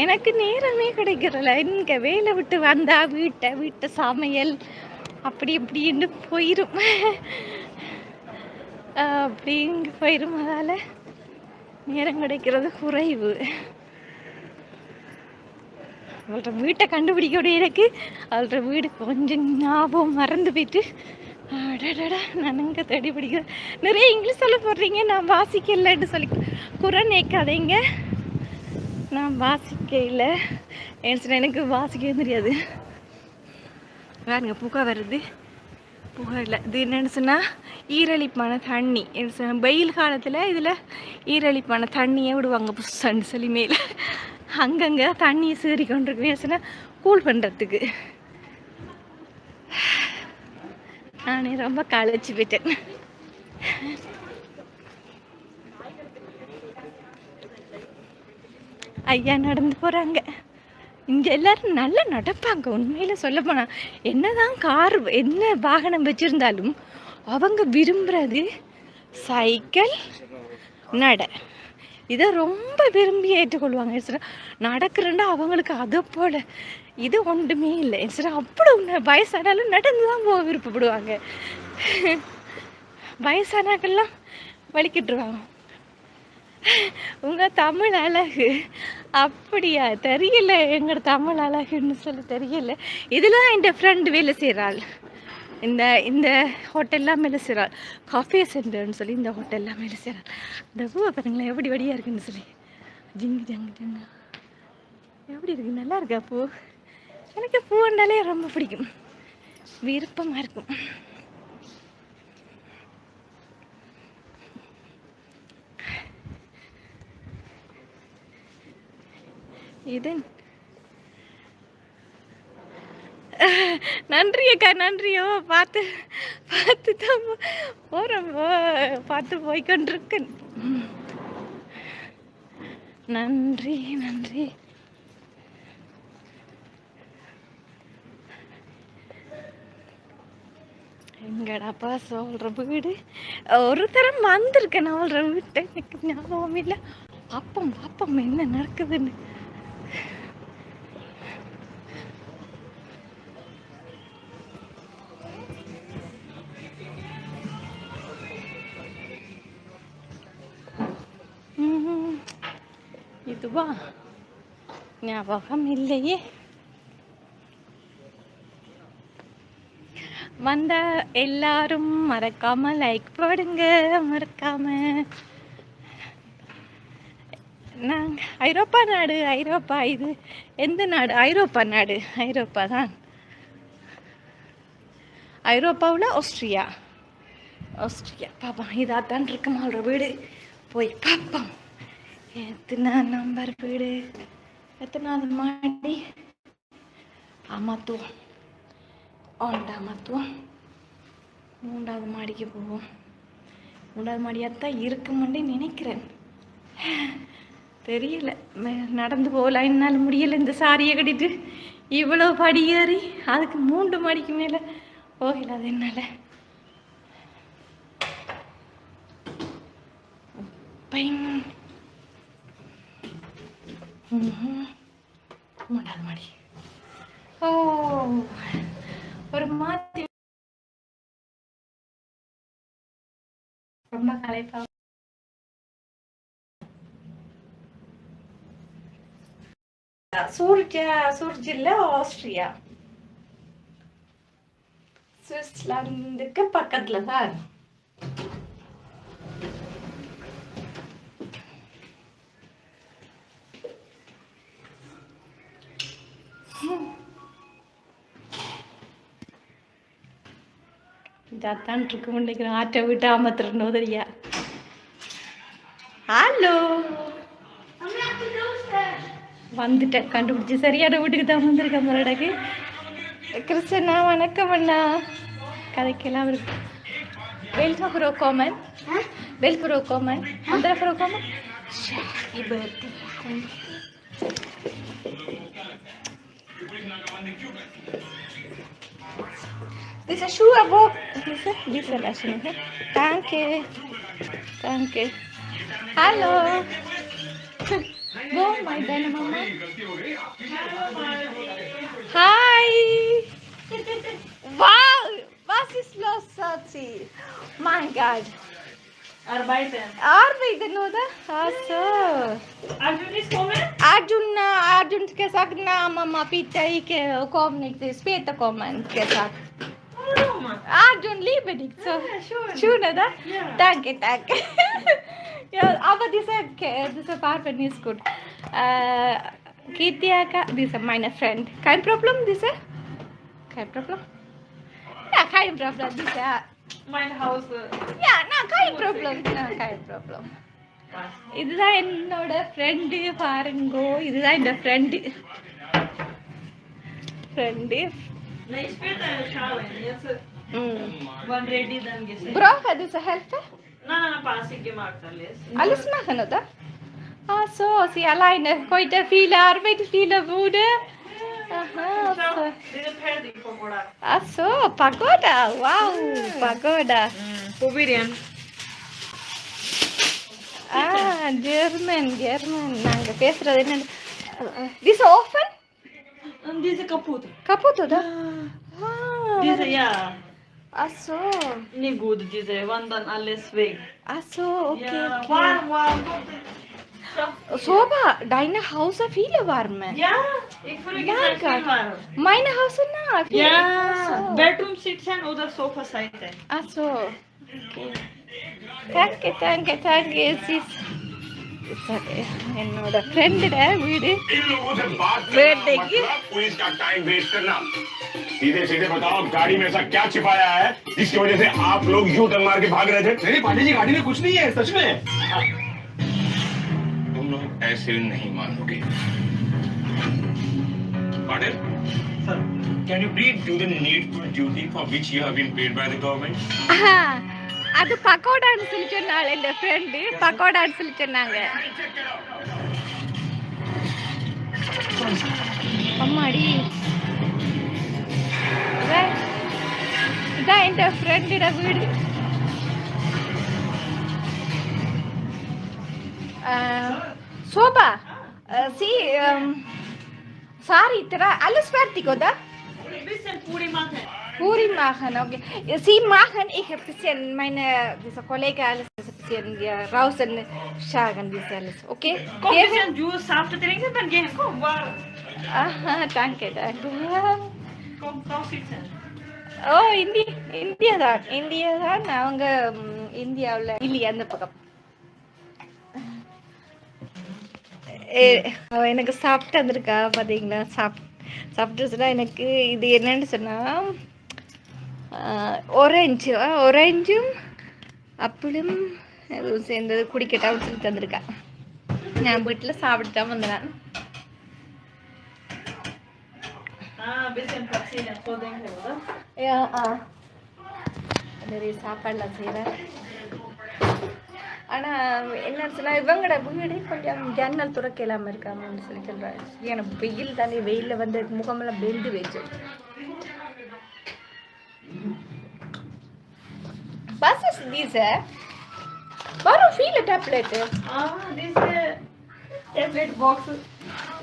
எனக்கு நேரமே கிடைக்கிறல. இங்கே வேலை விட்டு வந்தா வீட்டை சமையல் அப்படி இப்படின்னு போயிடும். அப்படி இங்கே போயிடும். அதால் நேரம் கிடைக்கிறது குறைவு. அவள்கிட்ட வீட்டை கண்டுபிடிக்க எனக்கு அவள்கிட்ட வீடு கொஞ்சம் ஞாபகம் மறந்து போயிட்டு அடடா நான் இங்கே தேடி பிடிக்கிறேன். நிறைய இங்கிலீஷ் சொல்ல போடுறீங்க, நான் வாசிக்கலைன்னு சொல்லி குறை நேக்காதீங்க. நான் வாசிக்கல எனக்கு வாசிக்கவே தெரியாது. வேறுங்க புகை வருது. புகை இல்லை, இது என்னென்னு சொன்னால் ஈரழிப்பான தண்ணி. என்ன சொன்னால் வெயில் காலத்தில் இதில் ஈரழிப்பான தண்ணியை விடுவாங்க புதுசான்னு சொல்லி மேலே அங்கங்கே தண்ணியை சீறி கொண்டிருக்கு. என்ன சொன்னால் கூல் பண்ணுறதுக்கு. நானே ரொம்ப களைச்சி போயிட்டேன். ஐயா நடந்து போகிறாங்க. இங்கே எல்லாரும் நல்லா நடப்பாங்க. உண்மையில் சொல்ல போனால் என்னதான் கார் என்ன வாகனம் வச்சுருந்தாலும் அவங்க விரும்புகிறது சைக்கிள் நட. இதை ரொம்ப விரும்பி ஏற்றுக்கொள்வாங்க. சார் நடக்கிறேன்னா அவங்களுக்கு அதை போல் இது ஒன்றுமே இல்லை. சார் அப்படி வயசானாலும் நடந்து தான் போக விருப்பப்படுவாங்க. வயசானாக்கெல்லாம் வலிக்கிட்டுருவாங்க. உங்கள் தமிழ் அழகு அப்படியா தெரியல. எங்களோட தமிழ் அழகுன்னு சொல்லி தெரியல. இதில் தான் என் ஃப்ரெண்டு வேலை செய்கிறாள். இந்த ஹோட்டல்லாம் வேலை செய்கிறாள். காஃபே சென்டர்னு சொல்லி இந்த ஹோட்டல்லாம் வேலை செய்கிறாள். இந்த பூவை பாருங்களேன் எப்படி வடியாக இருக்குன்னு சொல்லி. ஜிங்கு ஜங்கு ஜங்கு எப்படி இருக்கு, நல்லா இருக்கா பூ? எனக்கு பூண்டாலே ரொம்ப பிடிக்கும், விருப்பமாக இருக்கும். இது நன்றி அக்கா, நன்றியோ. பார்த்து தான் போகிறோம், பார்த்து போய்கொண்டிருக்கேன். நன்றி நன்றி. எங்கடாப்பா சொல்கிற வீடு ஒரு தரம் வந்திருக்கேன். அவள்ற வீட்டை எனக்கு ஞாபகம் இல்லை. பாப்பம் என்ன நடக்குதுன்னு. இதுவா ஞாபகம் இல்லையே. வந்த எல்லாரும் மறக்காம லைக் போடுங்க, மறக்காம. நாங்கள் ஐரோப்பா நாடு. ஐரோப்பா இது எந்த நாடு? ஐரோப்பா நாடு. ஐரோப்பா தான். ஐரோப்பாவில் ஆஸ்திரியா. பாப்போம். இதாத்தான் இருக்குமாள்ற வீடு. போய் பார்ப்போம். எத்தனை நம்பர் வீடு, எத்தனாவது மாடி? அமர்த்துவோம். அமர்த்துவோம். 3வது மாடிக்கு போவோம். 3வது மாடியாகத்தான் இருக்குமெண்டே நினைக்கிறேன். தெரியல, நடந்து போகலாம். என்னால் முடியலை. இந்த சாரியை கட்டிட்டு இவ்வளோ படி ஏறி அதுக்கு 3 மாடிக்கு மேலே போகல. அது என்னால். பையன் 3வது மாடி. ஓ, ஒரு மாதிரி ரொம்ப களைப்பா. சூர்ஜில்ல ஆஸ்திரியா. சுவிட்சர்லாந்துக்கு பக்கத்துல தான். இதான் இருக்கு நினைக்கிறேன். ஆற்றை விட்டு அமர்த்துறனோ தெரியா. ஹலோ, வந்துட்டேன், கண்டுபிடிச்சி. சரியான வீட்டுக்கு தான் வந்திருக்கேன். மறுடக்கு கிறிஸ்டனா, வணக்கம் அண்ணா. கதைக்கெல்லாம் இருக்கு. Welcome for common. Welcome for common. அந்த for common. This is shoe above. This is a shoe. Thank you. Hello. Bom my Dana Mama. Hi. Wow, was ist los, Sachi? My God. Arbeiten. Arbeiten, oder? Ach so. Arjun ist kommen? Arjun gesagt, na Mama, bitte, ich komme nicht, später kommen, gesagt. Warum? Arjun, liebe dich so. Schön. Schön, oder? Ja. Danke, danke. Ja, aber diese Farbe ist gut. Kitiaka, diese meine Friend. Kein Problem, diese? Kein Problem? Ja, kein Problem, diese. Mein Haus. Ja, na, kein Problem. Na, kein Problem. இதுதான் என்னோட friend பாருங்கோ, இதுதான் இந்த friend. Nee, später schauen. Jetzt, wann ready, dann gehst du. Braucht diese Hilfe? Nein, passiv gemacht alles. Alles machen, oder? Ach so, sie alleine. Heute viele Arbeit, viele Bude. Aha, so. Diese fertig, Pagoda. Ach so, Pagoda. Wow, Pagoda. Probieren. German. நாங்க பேசுறது என்ன? This open? Und diese kaputt. Kaputt, oder? Diese, ja. Ach so. Nicht gut, diese wandern alles weg. Ach so, okay, Ja, okay. warm. Soba, deine Haus hat viele warme. Ja, ich fühle Ja, gesagt, Gott. viel warm. Meine Haus ist nah. Ja, Ach so. Bedroom sitzen oder Sofa-Seite. Ach so. Okay. Danke. Es ist என்னோட ஃப்ரெண்டோட வீடு. इन लोगों से बात करना मतलब police का time waste करना। सीधे बताओ, गाड़ी में ऐसा क्या छिपाया है जिसकी वजह से आप लोग यू टर्न मार के भाग रहे थे? नहीं पांडे जी, गाड़ी में कुछ नहीं है, सच में। तुम लोग ऐसे नहीं मानोगे। Pandey, Sir. can you please do the needful duty for which you have been paid by the government? அது பக்கோடான்னு சொல்லி சொன்னாள் என் ஃப்ரெண்டு. பக்கோடான்னு சொல்லி சொன்னாங்க. அம்மாடி, இதான் என் ஃப்ரெண்டோட வீடு. சோபா சி சாரி தரா alles fertig, oder? Ein bisschen Puri machen. Puri machen, okay. Sie machen, ich ein bisschen, dieser Kollege alles ein bisschen draußen schauen, das alles, okay? Komm, ein bisschen Juice, Saft trinken, dann gehen. Komm, warm. Aha, danke. Komm sitzen. Oh, India தான் அவங்க இந்தியாவில் இல்லையா அந்த பக்கம். அவன் எனக்கு சாப்பிட்டு வந்திருக்கா பார்த்தீங்களா? சாப்பிட்டுச்சுன்னா எனக்கு இது என்னன்னு சொன்னால் ஒரேஞ்சும் அப்பிளும் எதுவும் சேர்ந்தது குடிக்கட்டான்னு சொல்லி தந்திருக்கா. நான் வீட்டில் சாப்பிட்டு தான் வந்தேன். Bisschen passieren, so denke ich, oder? Ja, நிறைய சாப்பாடுலாம் செய்கிறேன். ஆனால் என்ன சொன்னால் இவங்களோட வீடு கொஞ்சம் ஜன்னல் துறக்க இல்லாமல் இருக்காமன்னு சொல்லி சொல்கிறேன். எனக்கு வெயில் தானே, வெயிலில் வந்து முகமெல்லாம் பெண்டு வச்சு. Was ist diese? Warum viele Tabletten? Diese Tablet Box.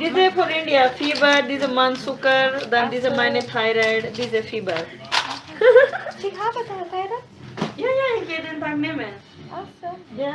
Diese for India, Fieber, diese Mann Zucker, dann diese meine Thyroid, diese Fieber. Ich habe da leider. Ja, ich gehe den Tag nehmen. Ach so. Ja.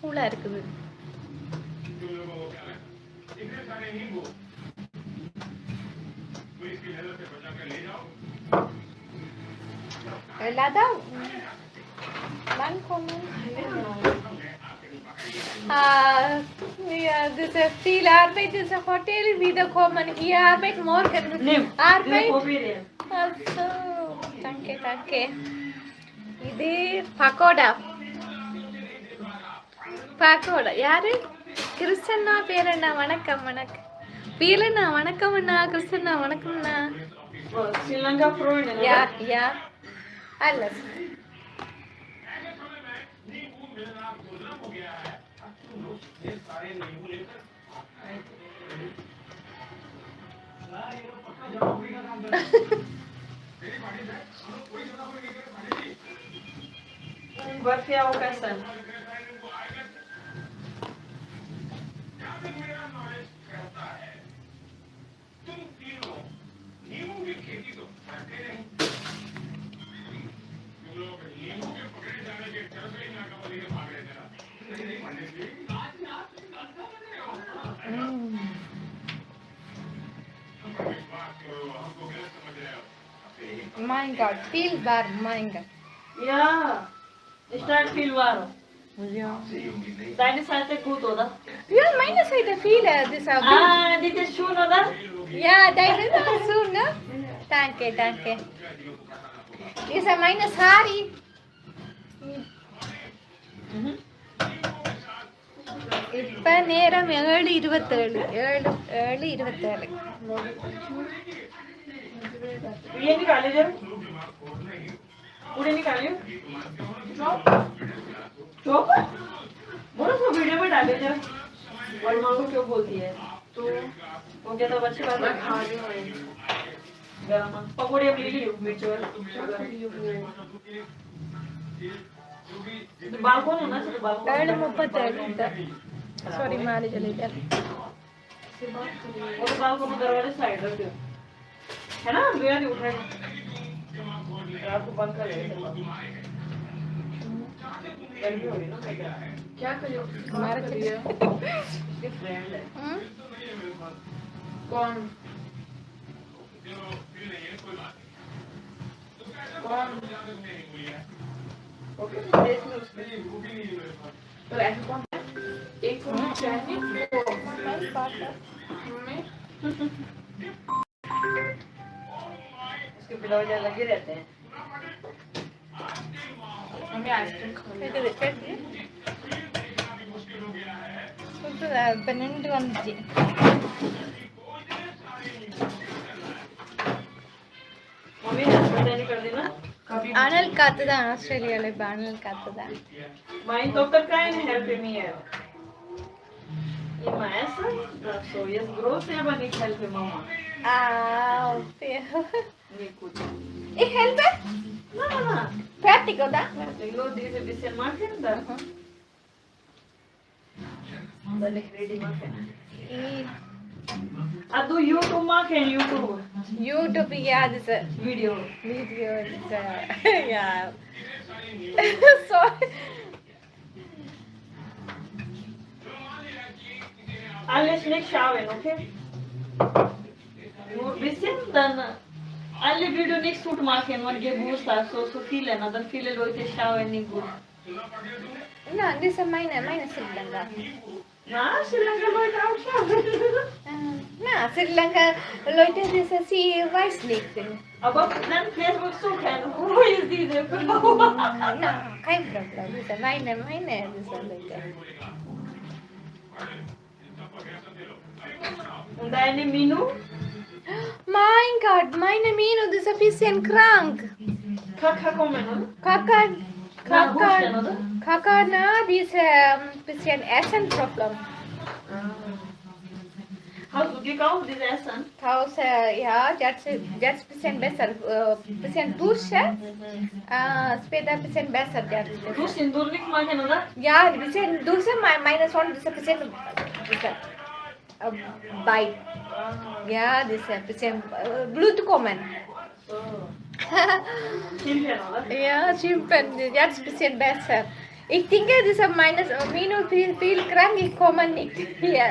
கூலாக இருக்குது. Lada, wann kommen? Diese viel Arbeit, diese Hotel, wieder kommen hier Arbeit, morgen Nimm. Arbeit. Probieren. Also, danke. இது பக்கோடா. யாரு? கிருஷ்ணா பேரண்ணா, வணக்கம். பேரண்ணா வணக்கம் அண்ணா, கிருஷ்ணா வணக்கம் அண்ணா. Sri Lanka Freunde. Ja. Alles. बर्फिया हो कैसा है? My God, feel bad, my God. Yeah, start feel warm. Ja. Deine Seite gut, oder? Ja, meine Seite viele. Das ist gut. Das ist schön, oder? Ja, deine ist auch so, ne? Danke, danke. Das ist meine Sari. இப்ப நேரம் 7:27 7:27 ये निकाले जरा पूरे निकालियो चौप बोलो तो वीडियो में डालियो जरा और माँ को क्यों बोलती है तो वो कहता बच्चे बात मैं खा रही हूँ गरम पकौड़े अब ले लियो मिर्च और बालकोन होना चाहिए बालकोन 7:37 सॉरी मारे चले जा और बालकोन में दरवाजे साइड रख दो है ना लिया नहीं उठाएगा रात को बंद कर लेंगे गर्मी हो रही ना क्या करियो मारे चले इसकी फ्रेंड है कौन कौन ओके देश में उसमें तो ऐसे कौन है एक फोन चाहिए उसके ब्लाउज लगे रहते हैं हमें आइसक्रीम खाने பன்னெண்டு வந்துச்சு मम्मी हस्बैंड नहीं कर देना कभी அனல் காத்து தான் ஆஸ்திரேலியாவில் இப்போ அனல் காத்து தான் Mijn dokter kan helpen meer. In mijn essen? Dat zo. Je is groot, maar niet helpen mama. Niet goed. Ik helpen? Nee. Fertig oder? Ik wil deze bisschen maken, dan. Dan ik ready maken. Doe YouTube maken, YouTube. YouTube, ja, dus Video. video, dus ja. Sorry. Alles nicht schauen, okay? Nur ein bisschen, dann alle Video nicht gut machen, man Geburtstag, so viele, dann viele Leute schauen nicht gut. No, das ist meine Sri Lanka. Na, Sri Lanka Leute auch schauen. Na, Sri Lanka Leute, das ist sie weiß nicht. Aber dann Facebook suchen, wo ist diese Frau? Na, kein Problem. Das ist meine, das ist Leute. Und deine Minu? Mein Gott, meine Mino, das ist ein bisschen krank. Kaka kommen, oder? Kaka, na, die ist ein bisschen Essen-Problem. Hast du gekauft, dieses Essen? Ja, jetzt ein bisschen besser. Bisschen duschen, später ein bisschen besser. Du Sindur nicht machen, oder? Ja, ein bisschen duschen, meine Sohn ist ein bisschen bite. Ja, das ist ein bisschen Blut kommen. So. Chimpen, oder? Ja, Chimpen, jetzt ein bisschen besser. Ich denke, das ist meine Mino viel krank, ich komme nicht hier.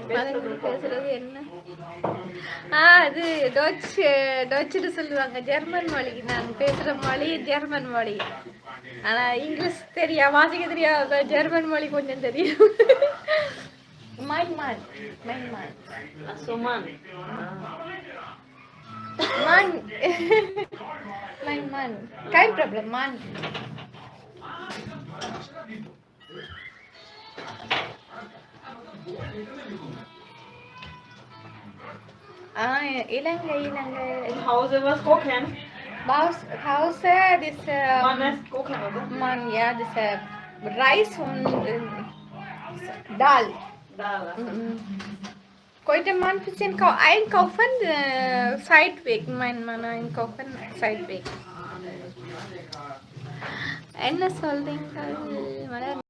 பேசுறது என்ன அது Dutch சொல்லுவாங்க German மொழி நான் பேசுற மொழி German மொழி ஆனா இங்கிலீஷ் தெரியா வாசிக்க தெரியாது ஜெர்மன் மொழி கொஞ்சம் தெரியும் mein Mann So Mann. Mann mein Mann kein Problem Mann Ilangai In Hause was kochen? Hause das Man ist kochen, oder? man ja das Reis und Dal Da. Könnte man ein bisschen einkaufen, Seitweg, mein Mann einkaufen, Seitweg. என்ன சொல்றீங்க மலர்?